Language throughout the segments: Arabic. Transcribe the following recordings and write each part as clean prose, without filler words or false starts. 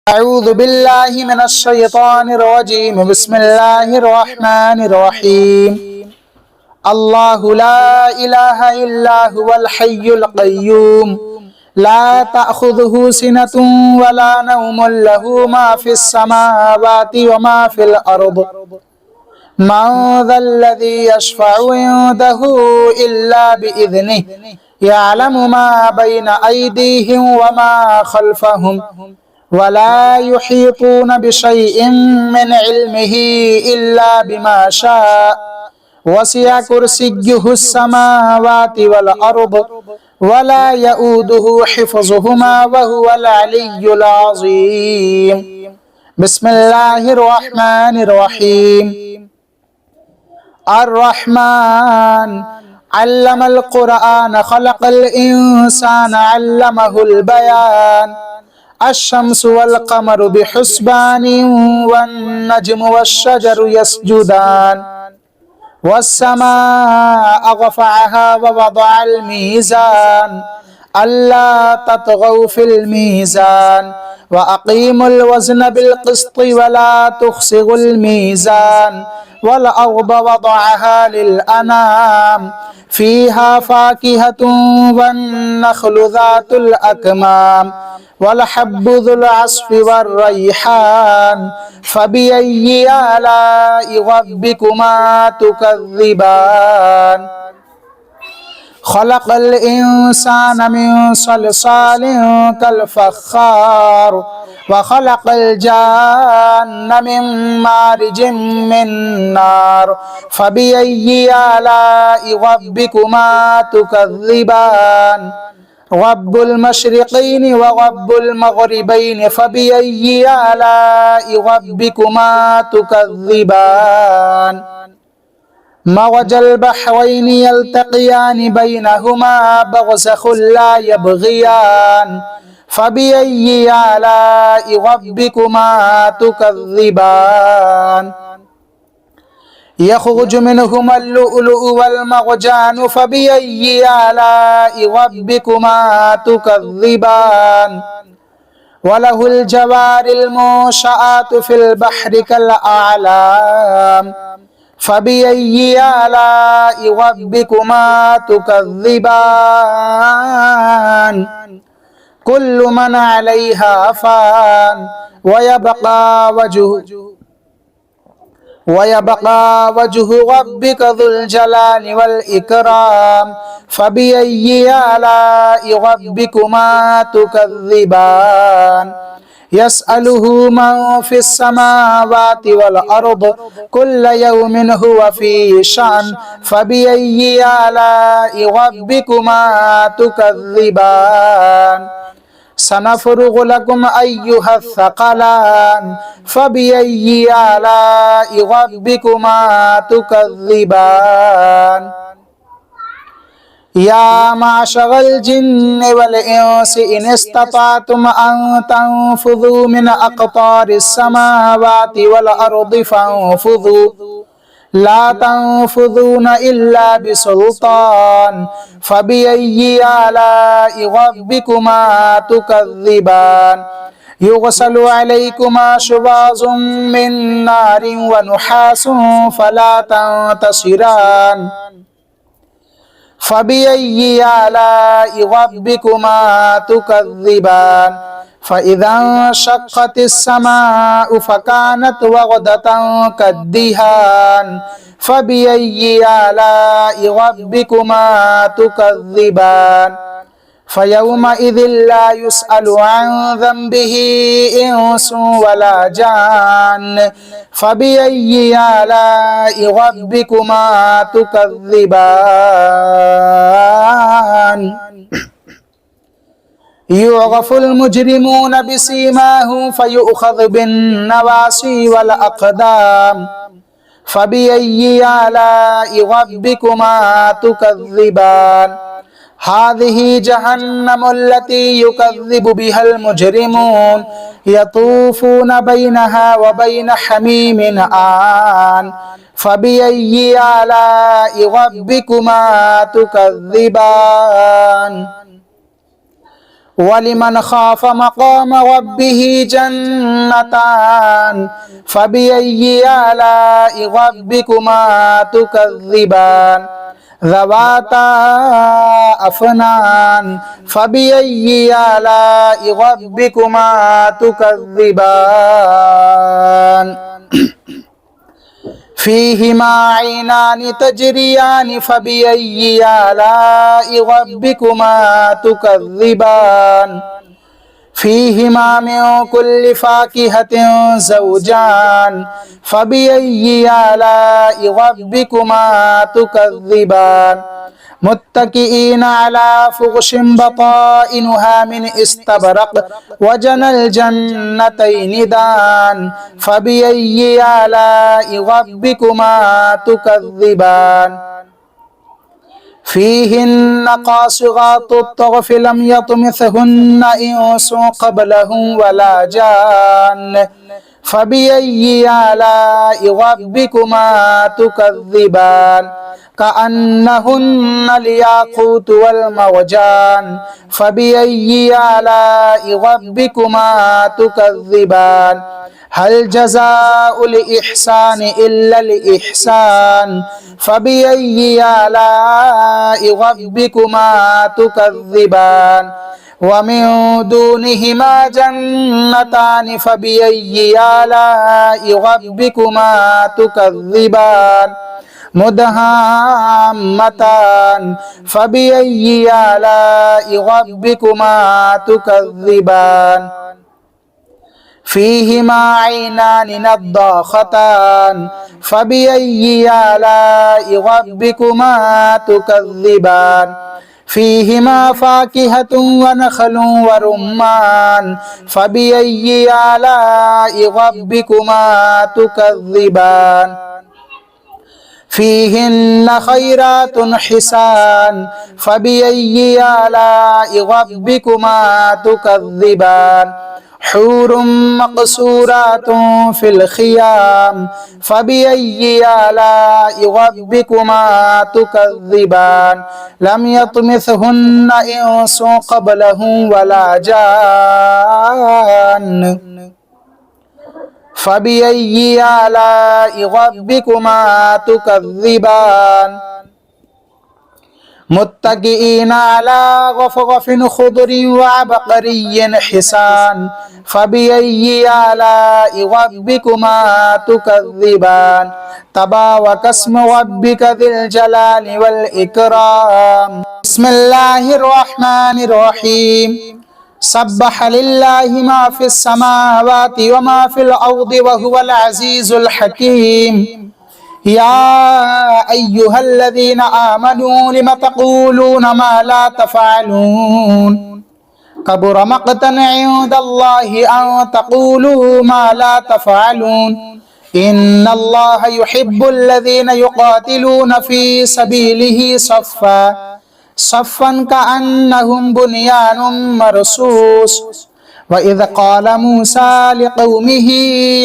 أعوذ بالله من الشيطان الرجيم بسم الله الرحمن الرحيم الله لا إله إلا هو الحي القيوم لا تأخذه سنة ولا نوم له ما في السماوات وما في الأرض من ذا الذي يشفع عنده إلا بإذنه يعلم ما بين أيديهم وما خلفهم ولا يحيطون بشيء من علمه إلا بما شاء وسع كرسيه السماوات والأرض ولا يؤوده حفظهما وهو العلي العظيم بسم الله الرحمن الرحيم الرحمن علم القرآن خلق الإنسان علمه البيان الشمس والقمر بحسبان والنجم والشجر يسجدان والسماء رفعها ووضع الميزان ألا تطغوا في الميزان وأقيموا الوزن بالقسط ولا تخسروا الميزان والأرض وضعها للأنام فيها فاكهة والنخل ذات الأكمام والحب ذو العصف والريحان فبأي آلاء ربكما تكذبان خلق الإنسان من صلصال كالفخار وخلق الجان من مارج من نار فبأي آلاء ربكما تكذبان رب المشرقين ورب المغربين فبأي آلاء ربكما تكذبان مرج البحرين يلتقيان بينهما برزخ لا يبغيان فبأي آلاء ربكما تكذبان يخرج منهما اللؤلؤ والمرجان فبأي آلاء ربكما تكذبان وله الجوار المنشآت في البحر كالأعلام فبأي آلاء ربكما تكذبان كل من عليها فان ويبقى وجه ربك ذو الجلال والإكرام فبأي آلاء ربكما تكذبان يسأله من في السماوات والأرض كل يوم هو في شأن فبأي آلاء ربكما تكذبان سنفرغ لكم أيها الثقلان فبأي آلاء ربكما تكذبان يا معشر الجن والإنس إن استطعتم أن تنفذوا من أقطار السماوات والأرض فانفذوا لا تنفذون إلا بسلطان فبأي آلاء ربكما تكذبان يرسل عليكما شواظ من نار ونحاس فلا تنتصران فبأي آلاء ربكما تكذبان فإذا انشقت السماء فكانت وردة كالدهان فبأي آلاء ربكما تكذبان فيومئذ لا يسأل عن ذنبه إنس ولا جان فبأي آلاء ربكما تكذبان يعرف المجرمون بسيماهم فيؤخذ بالنواصي والأقدام فبأي آلاء ربكما تكذبان هذه جهنم التي يكذب بها المجرمون يطوفون بينها وبين حميم آن فبأي آلاء ربكما تكذبان ولمن خاف مقام ربه جنتان فبأي آلاء ربكما تكذبان ذواتا أفنان فبأي آلاء ربكما تكذبان فيهما عينان تجريان فبأي آلاء ربكما تكذبان فيهما من كل فاكهة زوجان فبأي آلاء ربكما تكذبان متكئين على فرش بطائنها من استبرق وجنى الجنتين دان فبأي آلاء ربكما تكذبان فيهن قاصرات الطرف لم يطمثهن إنس قبلهم ولا جان فبأي آلاء ربكما تكذبان كأنهن الياقوت والمرجان فبأي آلاء ربكما تكذبان هل جزاء الإحسان إلا الإحسان فبأي آلاء ربكما تكذبان ومن دونهما جنتان فبأي آلاء ربكما تكذبان مدهامتان فبأي آلاء ربكما تكذبان فيهما عينان نضاختان فبأي آلاء ربكما تكذبان فيهما فاكهة ونخل ورمان فبأي آلاء ربكما تكذبان فيهن خيرات حسان فبأي آلاء ربكما تكذبان حور مقصورات في الخيام فبأي آلاء ربكما تكذبان لم يطمثهن إنس قبلهم ولا جان فبأي آلاء ربكما تكذبان متكئين على رفرف خضر وعبقري حسان فبأي آلاء ربكما تكذبان تبارك اسم ربك ذي الجلال والإكرام بسم الله الرحمن الرحيم سبح لله ما في السماوات وما في الأرض وهو العزيز الحكيم يا أيها الذين آمنوا لم تقولون ما لا تفعلون كبر مقتا عند الله أن تقولوا ما لا تفعلون إن الله يحب الذين يقاتلون في سبيله صفا كأنهم بنيان مرصوص وإذ قال موسى لقومه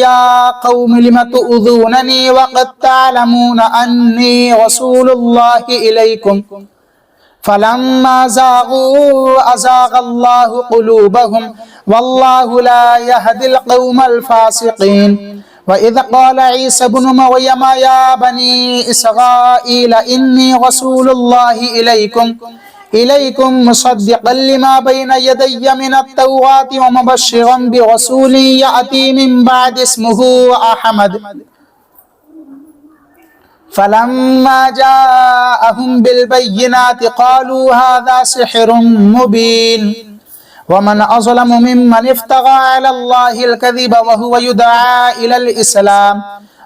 يا قوم لم تؤذونني وقد تعلمون أني رسول الله إليكم فلما زاغوا أزاغ الله قلوبهم والله لا يهدي القوم الفاسقين وإذ قال عيسى ابن مريم يا بني إسرائيل إني رسول الله إليكم مصدقا لما بين يدي من التوراة ومبشرا برسول يأتي من بعد اسمه أحمد فلما جاءهم بالبينات قالوا هذا سحر مبين ومن أظلم ممن افترى على الله الكذب وهو يدعى إلى الإسلام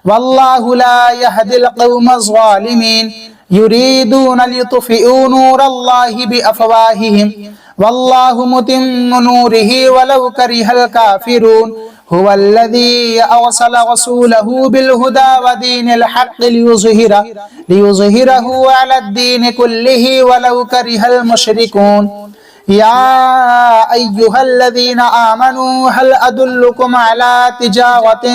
والله لا يهدي القوم الظالمين يريدون ليطفئوا نور الله بأفواههم والله متم نوره ولو كره الكافرون هو الذي أرسل رسوله بالهدى ودين الحق ليظهره على الدين كله ولو كره المشركون يا أيها الذين آمنوا هل أدلكم على تجارة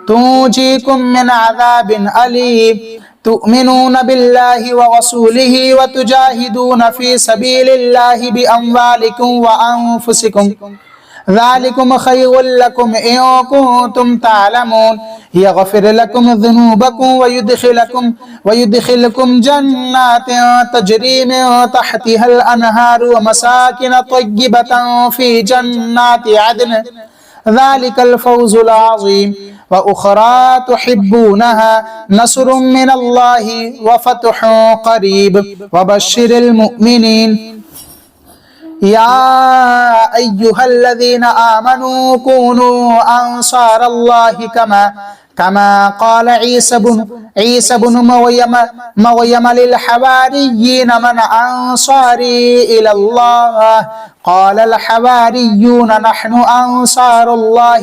تنجيكم من عذاب أليم تؤمنون بالله ورسوله وتجاهدون في سبيل الله بأموالكم وأنفسكم ذلكم خير لكم إن كنتم تعلمون يغفر لكم ذنوبكم ويدخلكم جنات تجري من تحتها الأنهار ومساكن طيبة في جنات عدن ذلك الفوز العظيم وأخرى تحبونها نصر من الله وفتح قريب وبشر المؤمنين يا أيها الذين آمنوا كونوا أنصار الله كما قال عيسى بن مريم للحواريين من أنصاري إلى الله قال الحواريون نحن أنصار الله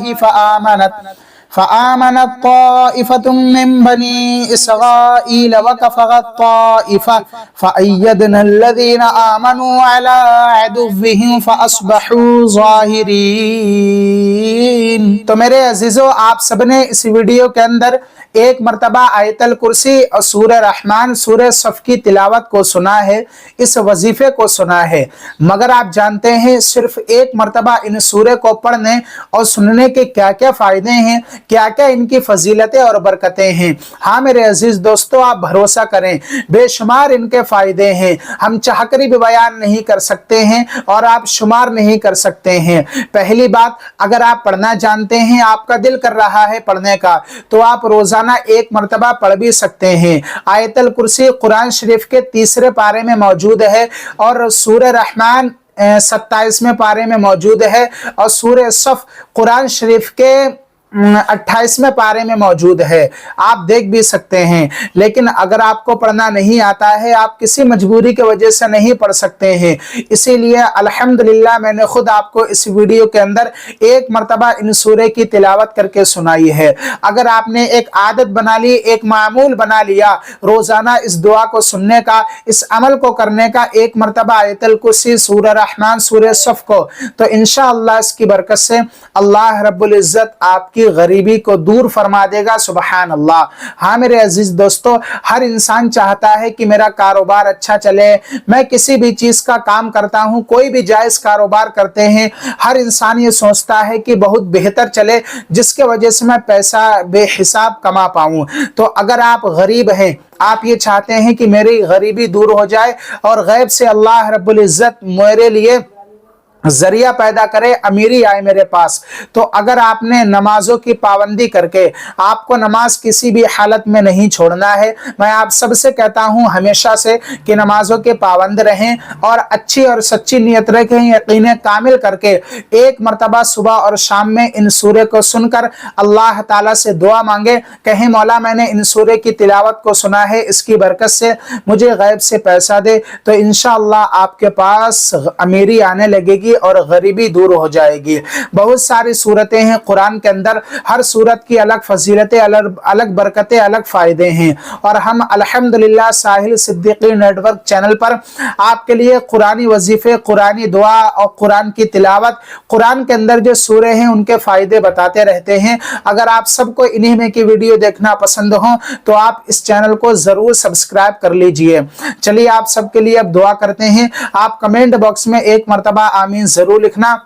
فآمنت طائفة من بني إسرائيل وكفرت طائفة فأيدنا الذين آمنوا على عدوهم فأصبحوا ظاهرين۔ تو میرے عزیزو، آپ سب نے اس ویڈیو کے اندر ایک مرتبہ آیت الکرسی اور سورہ رحمان سورہ صف کی تلاوت کو سنا ہے، اس وظیفے کو سنا ہے، مگر آپ جانتے ہیں صرف ایک مرتبہ ان سورہ کو پڑھنے اور سننے کے کیا کیا فائدے ہیں، کیا کیا ان کی فضیلتیں اور برکتیں ہیں۔ ہاں میرے عزیز دوستو، آپ بھروسہ کریں، بے شمار ان کے فائدے ہیں، ہم چاہ کر بھی بیان نہیں کر سکتے ہیں اور آپ شمار نہیں کر سکتے ہیں۔ پہلی بات، اگر آپ پڑھنا جانتے ہیں، آپ کا دل کر رہا ہے پڑھنے کا، تو آپ روزانہ ایک مرتبہ پڑھ بھی سکتے ہیں۔ آیت الکرسی قرآن شریف کے 3 پارے میں موجود ہے اور سورہ رحمان 27ویں پارے میں موجود ہے اور سورہ صف قرآن شریف کے 28ویں پارے میں موجود ہے، آپ دیکھ بھی سکتے ہیں۔ لیکن اگر آپ کو پڑھنا نہیں آتا ہے، آپ کسی مجبوری کی وجہ سے نہیں پڑھ سکتے ہیں، اسی لیے الحمدللہ میں نے خود آپ کو اس ویڈیو کے اندر ایک مرتبہ ان سورے کی تلاوت کر کے سنائی ہے۔ اگر آپ نے ایک عادت بنا لی، ایک معمول بنا لیا روزانہ اس دعا کو سننے کا، اس عمل کو کرنے کا، ایک مرتبہ آیت الکرسی سورہ رحمان سورہ صف کو، تو انشاءاللہ اس کی برکت سے اللہ رب العزت آپ کی غریبی کو دور فرما دے گا۔ سبحان اللہ۔ ہاں میرے عزیز دوستو، ہر انسان چاہتا ہے کہ میرا کاروبار اچھا چلے، میں کسی بھی چیز کا کام کرتا ہوں، کوئی بھی جائز کاروبار کرتے ہیں، ہر انسان یہ سوچتا ہے کہ بہت بہتر چلے جس کے وجہ سے میں پیسہ بے حساب کما پاؤں۔ تو اگر آپ غریب ہیں، آپ یہ چاہتے ہیں کہ میری غریبی دور ہو جائے اور غیب سے اللہ رب العزت میرے لیے ذریعہ پیدا کرے، امیری آئے میرے پاس، تو اگر آپ نے نمازوں کی پابندی کر کے، آپ کو نماز کسی بھی حالت میں نہیں چھوڑنا ہے، میں آپ سب سے کہتا ہوں ہمیشہ سے کہ نمازوں کے پابند رہیں اور اچھی اور سچی نیت رکھیں، یقین کامل کر کے ایک مرتبہ صبح اور شام میں ان سورے کو سن کر اللہ تعالیٰ سے دعا مانگے، کہیں مولا میں نے ان سورے کی تلاوت کو سنا ہے، اس کی برکت سے مجھے غیب سے پیسہ دے، تو انشاءاللہ آپ کے پاس امیری آنے لگے گی اور غریبی دور ہو جائے گی۔ بہت ساری صورتیں ہیں قرآن کے اندر، ہر صورت کی الگ فضیلتیں، الگ برکتیں، الگ فائدے ہیں، اور ہم الحمدللہ ساحل صدیقی نیٹ ورک چینل پر آپ کے لیے قرآنی وظیفے، قرآنی دعا اور قرآن کی تلاوت، قرآن کے اندر جو سورے ہیں ان کے فائدے بتاتے رہتے ہیں۔ اگر آپ سب کو انہی میں کی ویڈیو دیکھنا پسند ہو تو آپ اس چینل کو ضرور سبسکرائب کر لیجئے۔ چلیے آپ سب کے لیے اب دعا کرتے ہیں۔ آپ کمنٹ باکس میں ایک مرتبہ آمین ضرور لکھنا۔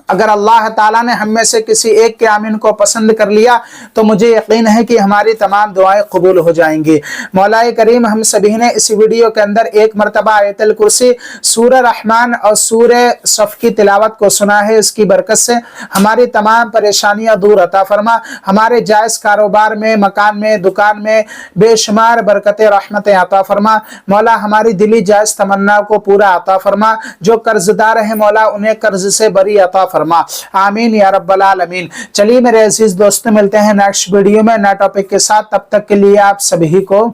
اگر اللہ تعالیٰ نے ہم میں سے کسی ایک کے آمین کو پسند کر لیا تو مجھے یقین ہے کہ ہماری تمام دعائیں قبول ہو جائیں گی۔ مولا کریم ہم سبھی نے اس ویڈیو کے اندر ایک مرتبہ آیت الکرسی، سورہ رحمان اور سورہ صف کی تلاوت کو سنا ہے، اس کی برکت سے ہماری تمام پریشانیاں دور عطا فرما، ہمارے جائز کاروبار میں، مکان میں، دکان میں بے شمار برکتیں، رحمتیں عطا فرما۔ مولا ہماری دلی جائز تمنا کو پورا عطا فرما، جو قرض دار ہیں مولا انہیں قرض سے بری عطا فرما، آمین یا رب العالمین۔ چلیے میرے عزیز دوستوں، ملتے ہیں نیکسٹ ویڈیو میں نئے ٹاپک کے ساتھ، تب تک کے لیے آپ سبھی کو